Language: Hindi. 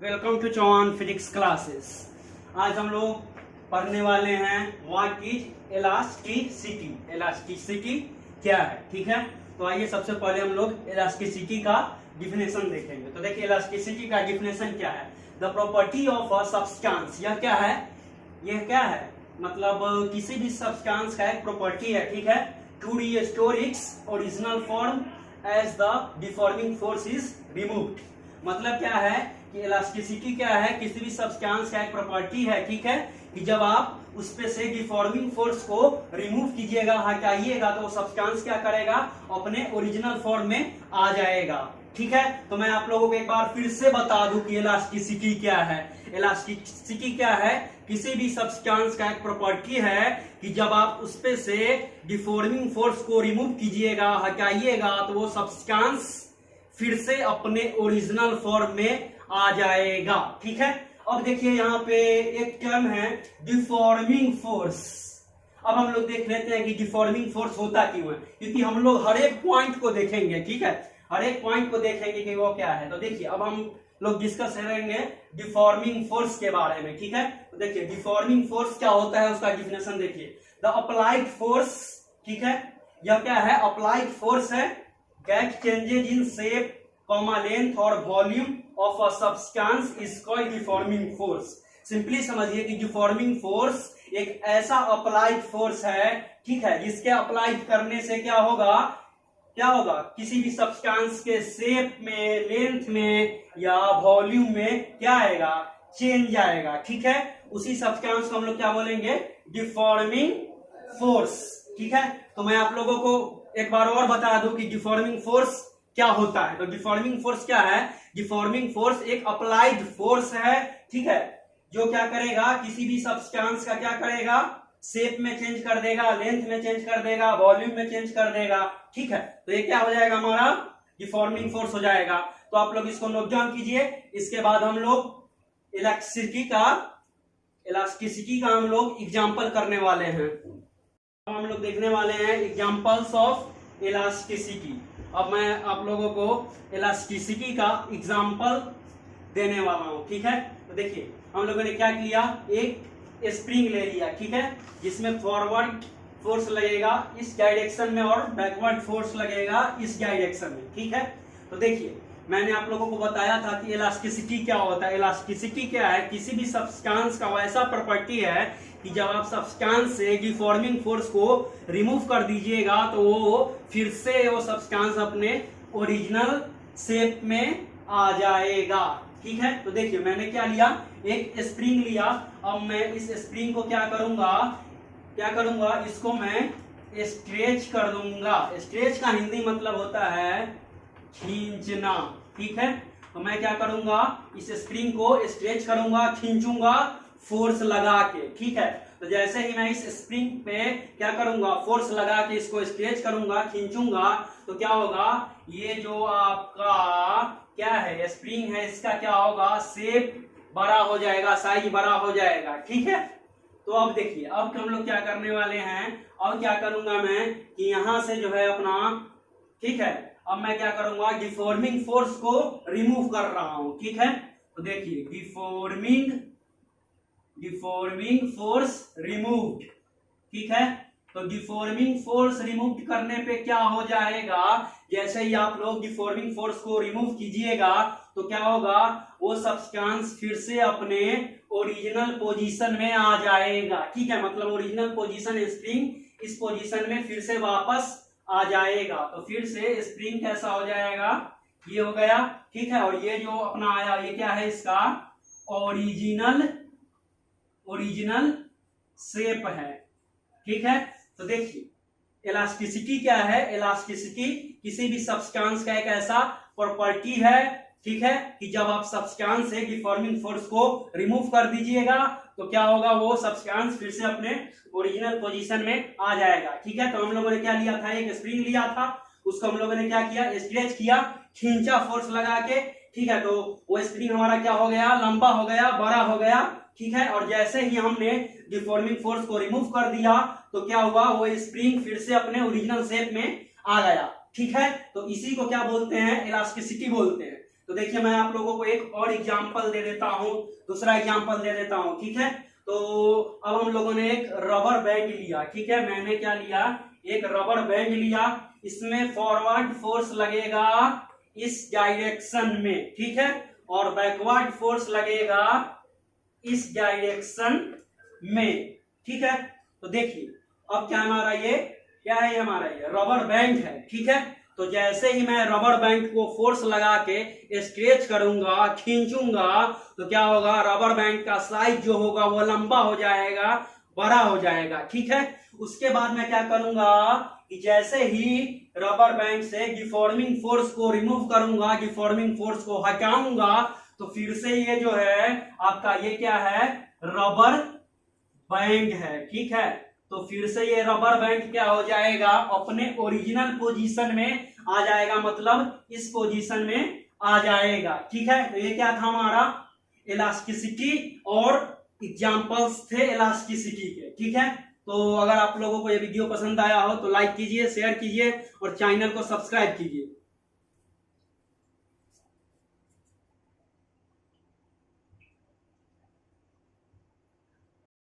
Welcome to Chauhan physics classes. आज हम लोग पढ़ने वाले हैं व्हाट इज इलास्टिसिटी। इलास्टिसिटी क्या है, ठीक है। तो आइए सबसे पहले हम लोग इलास्टिसिटी का डिफिनेशन देखेंगे। तो देखिए इलास्टिसिटी का डिफिनेशन क्या है। The property of a substance. यह क्या है, यह क्या है मतलब किसी भी सब्सटेंस का एक प्रॉपर्टी है, ठीक है, to restore its original form as the deforming force is removed. मतलब क्या है कि इलास्टिसिटी क्या है, किसी भी सब्सटेंस का एक प्रॉपर्टी है, ठीक है, कि जब आप उस पे से डिफॉर्मिंग फोर्स को रिमूव कीजिएगा, हटाइएगा, तो वो सब्सटेंस क्या करेगा, अपने ओरिजिनल फॉर्म में आ जाएगा, ठीक है। तो मैं आप लोगों को एक बार फिर से बता दूं कि इलास्टिसिटी क्या है। इलास्टिसिटी क्या है, किसी भी सब्सटेंस का एक प्रॉपर्टी है कि जब आप उस पे से डिफॉर्मिंग फोर्स को रिमूव कीजिएगा, हटाइएगा, तो वो सब्सटेंस फिर से अपने ओरिजिनल फॉर्म में आ जाएगा, ठीक है। अब देखिए यहाँ पे एक टर्म है डिफॉर्मिंग फोर्स। अब हम लोग देख लेते हैं कि डिफॉर्मिंग फोर्स होता क्यों है, क्योंकि हम लोग हर एक पॉइंट को देखेंगे, ठीक है, हर एक पॉइंट को देखेंगे कि वो क्या है। तो देखिए अब हम लोग डिस्कस करेंगे डिफॉर्मिंग फोर्स के बारे में, ठीक है। तो देखिए डिफॉर्मिंग फोर्स क्या होता है, उसका डिफिनेशन देखिए। द अप्लाइड फोर्स, ठीक है, यह क्या है, अप्लाइड फोर्स है that changes in shape, length और volume of a substance is called deforming force। Simply समझिए कि डिफॉर्मिंग फोर्स एक ऐसा अप्लाइड फोर्स है, ठीक है, जिसके अप्लाइड करने से क्या होगा, क्या होगा, किसी भी सब्सटेंस के शेप में, लेंथ में या वॉल्यूम में क्या आएगा, चेंज आएगा, ठीक है। उसी सब्सटेंस को हम लोग क्या बोलेंगे, डिफॉर्मिंग फोर्स, ठीक है। तो मैं आप लोगों को एक बार और बता दूं कि डिफॉर्मिंग फोर्स क्या होता है। तो डिफॉर्मिंग फोर्स क्या है, डिफॉर्मिंग फोर्स एक अप्लाइड फोर्स है, ठीक है, जो क्या करेगा, किसी भी सब्सटेंस का क्या करेगा, शेप में चेंज कर देगा, लेंथ में चेंज कर देगा, वॉल्यूम में चेंज कर देगा, ठीक है। तो ये क्या हो जाएगा, हमारा डिफॉर्मिंग फोर्स हो जाएगा। तो आप लोग इसको नोट डाउन कीजिए। इसके बाद हम लोग इलास्टिसिटी का हम लोग एग्जाम्पल करने वाले हैं। हम लोग देखने वाले हैं एग्जांपल्स ऑफ इलास्टिसिटी। अब मैं आप लोगों को इलास्टिसिटी का एग्जांपल देने वाला हूं, ठीक है। तो देखिए हम लोगों ने क्या किया, एक स्प्रिंग ले लिया, ठीक है, जिसमें फॉरवर्ड फोर्स लगेगा इस डायरेक्शन में और बैकवर्ड फोर्स लगेगा इस डायरेक्शन में, ठीक है। तो देखिए मैंने आप लोगों को बताया था कि इलास्टिसिटी क्या होता है। इलास्टिसिटी क्या है, किसी भी सब्सटेंस का वैसा प्रॉपर्टी है कि जब आप सब्सटेंस से डिफॉर्मिंग फोर्स को रिमूव कर दीजिएगा, तो वो फिर से वो सब्सटेंस अपने ओरिजिनल शेप में आ जाएगा, ठीक है। तो देखिए मैंने क्या लिया, एक स्प्रिंग लिया। अब मैं इस स्प्रिंग को क्या करूंगा, इसको मैं स्ट्रेच कर दूंगा। स्ट्रेच का हिंदी मतलब होता है खींचना, ठीक है। तो मैं क्या करूंगा, इस स्प्रिंग को स्ट्रेच करूंगा, खींचूंगा फोर्स लगा के, ठीक है। तो जैसे ही मैं इस स्प्रिंग पे क्या करूंगा, फोर्स लगा के इसको स्ट्रेच करूंगा, खींचूंगा, तो क्या होगा, ये जो आपका क्या है स्प्रिंग है, इसका क्या होगा, शेप बड़ा हो जाएगा, साइज बड़ा हो जाएगा, ठीक है। तो अब देखिए अब हम लोग क्या करने वाले हैं, अब क्या करूंगा मैं कि यहां से जो है अपना, ठीक है, अब मैं क्या करूंगा, डिफॉर्मिंग फोर्स को रिमूव कर रहा हूं, ठीक है। तो देखिए डिफॉर्मिंग फोर्स रिमूव्ड, ठीक है। तो डिफॉर्मिंग फोर्स रिमूव करने पे क्या हो जाएगा, जैसे ही आप लोग डिफॉर्मिंग फोर्स को रिमूव कीजिएगा, तो क्या होगा, वो सब्सटेंस फिर से अपने ओरिजिनल पोजीशन में आ जाएगा, ठीक है। मतलब ओरिजिनल पोजीशन स्प्रिंग इस पोजीशन में फिर से वापस आ जाएगा। तो फिर से स्प्रिंग कैसा हो जाएगा, ये हो गया, ठीक है। और ये जो अपना आया, ये क्या है, इसका ओरिजिनल शेप है, ठीक है। तो देखिए इलास्टिसिटी क्या है, इलास्टिसिटी किसी भी सब्सटेंस का एक ऐसा प्रॉपर्टी है, ठीक है, कि जब आप सब्सटेंस से डिफॉर्मिंग फोर्स को रिमूव कर दीजिएगा, तो क्या होगा, वो सब्सटेंस फिर से अपने ओरिजिनल पोजीशन में आ जाएगा, ठीक है। तो हम लोगों ने क्या लिया था, एक स्प्रिंग लिया था, उसको हम लोगों ने क्या किया, स्ट्रेच किया, खींचा फोर्स लगा के, ठीक है। तो वो स्प्रिंग हमारा क्या हो गया, लंबा हो गया, बड़ा हो गया, ठीक है। और जैसे ही हमने डिफॉर्मिंग फोर्स को रिमूव कर दिया, तो क्या हुआ, वो स्प्रिंग फिर से अपने ओरिजिनल शेप में आ गया, ठीक है। तो इसी को क्या बोलते हैं, इलास्टिसिटी बोलते हैं। तो देखिए मैं आप लोगों को एक और एग्जांपल दे देता हूं, दूसरा एग्जांपल दे देता हूं, ठीक है। तो अब हम लोगों ने एक रबर बैंड लिया, ठीक है, मैंने क्या लिया, एक रबर बैंड लिया, इसमें फॉरवर्ड फोर्स लगेगा इस डायरेक्शन में, ठीक है, और बैकवर्ड फोर्स लगेगा इस डायरेक्शन में, ठीक है। तो देखिए अब क्या हमारा ये क्या है, हमारा ये रबर बैंड है, ठीक है। तो जैसे ही मैं रबर बैंड को फोर्स लगा के स्ट्रेच करूंगा, खींचूंगा, तो क्या होगा, रबर बैंड का साइज जो होगा वो लंबा हो जाएगा, बड़ा हो जाएगा, ठीक है। उसके बाद मैं क्या करूंगा कि जैसे ही रबर बैंड से डिफॉर्मिंग फोर्स को रिमूव करूंगा, डिफॉर्मिंग फोर्स को हटाऊंगा, तो फिर से ये जो है आपका ये क्या है, रबर बैंड है, ठीक है। तो फिर से ये रबर बैंड क्या हो जाएगा, अपने ओरिजिनल पोजीशन में आ जाएगा, मतलब इस पोजीशन में आ जाएगा, ठीक है। तो ये क्या था हमारा इलास्टिसिटी और एग्जांपल्स थे इलास्टिसिटी के, ठीक है। तो अगर आप लोगों को ये वीडियो पसंद आया हो तो लाइक कीजिए, शेयर कीजिए और चैनल को सब्सक्राइब कीजिए।